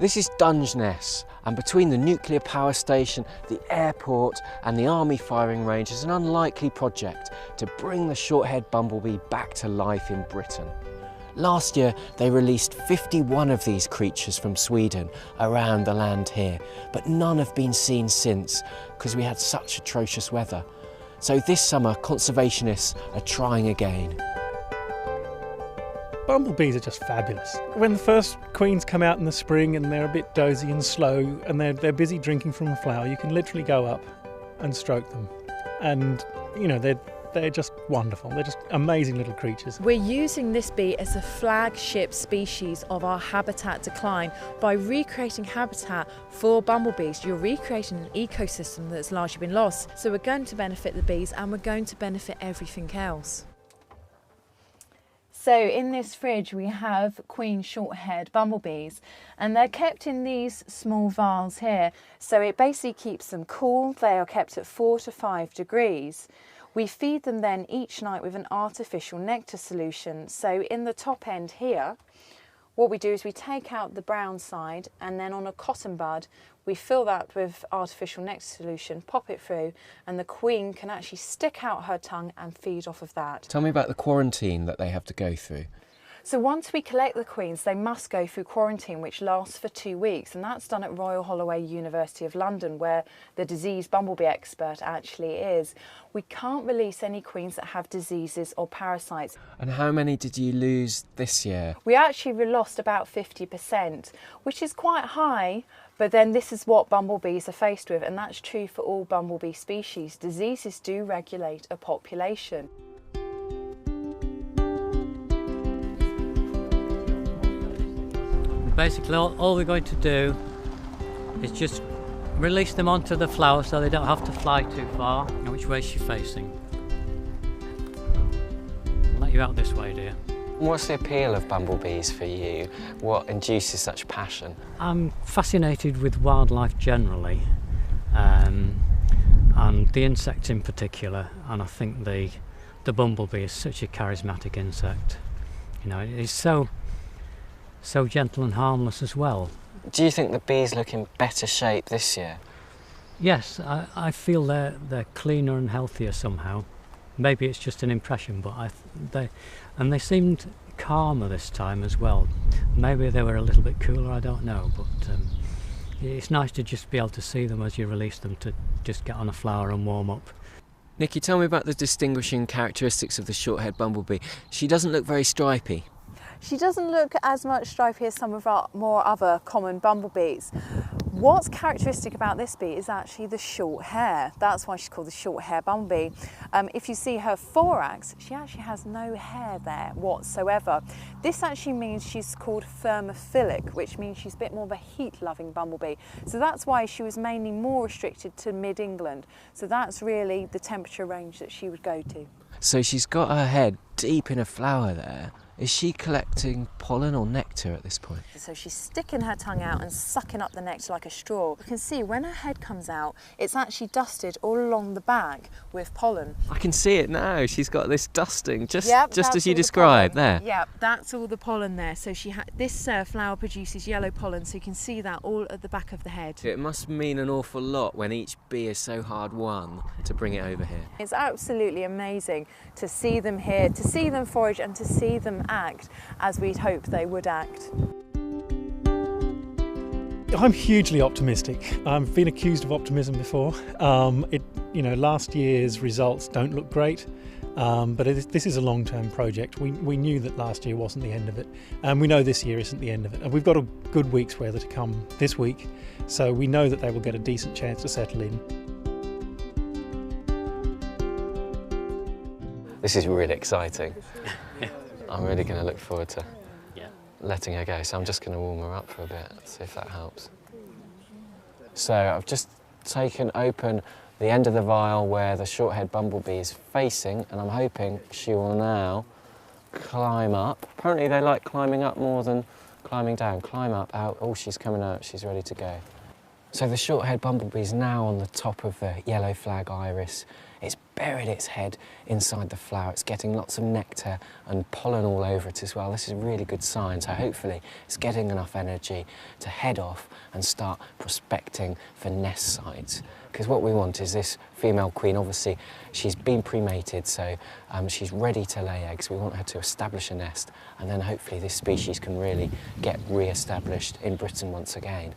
This is Dungeness, and between the nuclear power station, the airport and the army firing range is an unlikely project to bring the short-haired bumblebee back to life in Britain. Last year they released 51 of these creatures from Sweden around the land here, but none have been seen since because we had such atrocious weather. So this summer conservationists are trying again. Bumblebees are just fabulous. When the first queens come out in the spring and they're a bit dozy and slow and they're busy drinking from a flower, you can literally go up and stroke them. And, you know, they're just wonderful. They're just amazing little creatures. We're using this bee as a flagship species of our habitat decline. By recreating habitat for bumblebees, you're recreating an ecosystem that's largely been lost. So we're going to benefit the bees and we're going to benefit everything else. So in this fridge we have queen short-haired bumblebees, and they're kept in these small vials here. So it basically keeps them cool. They are kept at 4 to 5 degrees. We feed them then each night with an artificial nectar solution. So in the top end here, what we do is we take out the brown side, and then on a cotton bud we fill that with artificial nectar solution, pop it through, and the queen can actually stick out her tongue and feed off of that. Tell me about the quarantine that they have to go through. So once we collect the queens, they must go through quarantine, which lasts for 2 weeks, and that's done at Royal Holloway, University of London, where the disease bumblebee expert actually is. We can't release any queens that have diseases or parasites. And how many did you lose this year? We actually lost about 50%, which is quite high, but then this is what bumblebees are faced with, and that's true for all bumblebee species. Diseases do regulate a population. Basically all we're going to do is just release them onto the flower so they don't have to fly too far. Now, which way is she facing? I'll let you out this way, dear. What's the appeal of bumblebees for you? What induces such passion? I'm fascinated with wildlife generally, and the insects in particular, and I think the bumblebee is such a charismatic insect. You know, it's so gentle and harmless as well. Do you think the bees look in better shape this year? Yes, I feel they're cleaner and healthier somehow. Maybe it's just an impression, but they seemed calmer this time as well. Maybe they were a little bit cooler, I don't know, but it's nice to just be able to see them as you release them, to just get on a flower and warm up. Nikki, tell me about the distinguishing characteristics of the short-haired bumblebee. She doesn't look very stripy. She doesn't look as much stripy as some of our more other common bumblebees. What's characteristic about this bee is actually the short hair. That's why she's called the short hair bumblebee. If you see her thorax, she actually has no hair there whatsoever. This actually means she's called thermophilic, which means she's a bit more of a heat-loving bumblebee. So that's why she was mainly more restricted to mid-England. So that's really the temperature range that she would go to. So she's got her head deep in a flower there. Is she collecting pollen or nectar at this point? So she's sticking her tongue out and sucking up the nectar like a straw. You can see when her head comes out, it's actually dusted all along the back with pollen. I can see it now. She's got this dusting, just as you the described pollen. there. Yep, that's all the pollen there. So this flower produces yellow pollen, so you can see that all at the back of the head. It must mean an awful lot when each bee is so hard won to bring it over here. It's absolutely amazing to see them here, to see them forage and to see them act as we'd hoped they would act. I'm hugely optimistic. I've been accused of optimism before. Last year's results don't look great, but this is a long-term project. We knew that last year wasn't the end of it, and we know this year isn't the end of it. And we've got a good week's weather to come this week, so we know that they will get a decent chance to settle in. This is really exciting. I'm really going to look forward to letting her go, so I'm just going to warm her up for a bit, see if that helps. So I've just taken open the end of the vial where the short-haired bumblebee is facing, and I'm hoping she will now climb up. Apparently they like climbing up more than climbing down. Climb up, out. Oh, she's coming out, she's ready to go. So the short-haired bumblebee is now on the top of the yellow flag iris It's buried its head inside the flower. It's getting lots of nectar and pollen all over it as well. This is a really good sign. So hopefully it's getting enough energy to head off and start prospecting for nest sites. Because what we want is this female queen, obviously she's been pre-mated, so she's ready to lay eggs. We want her to establish a nest, and then hopefully this species can really get re-established in Britain once again.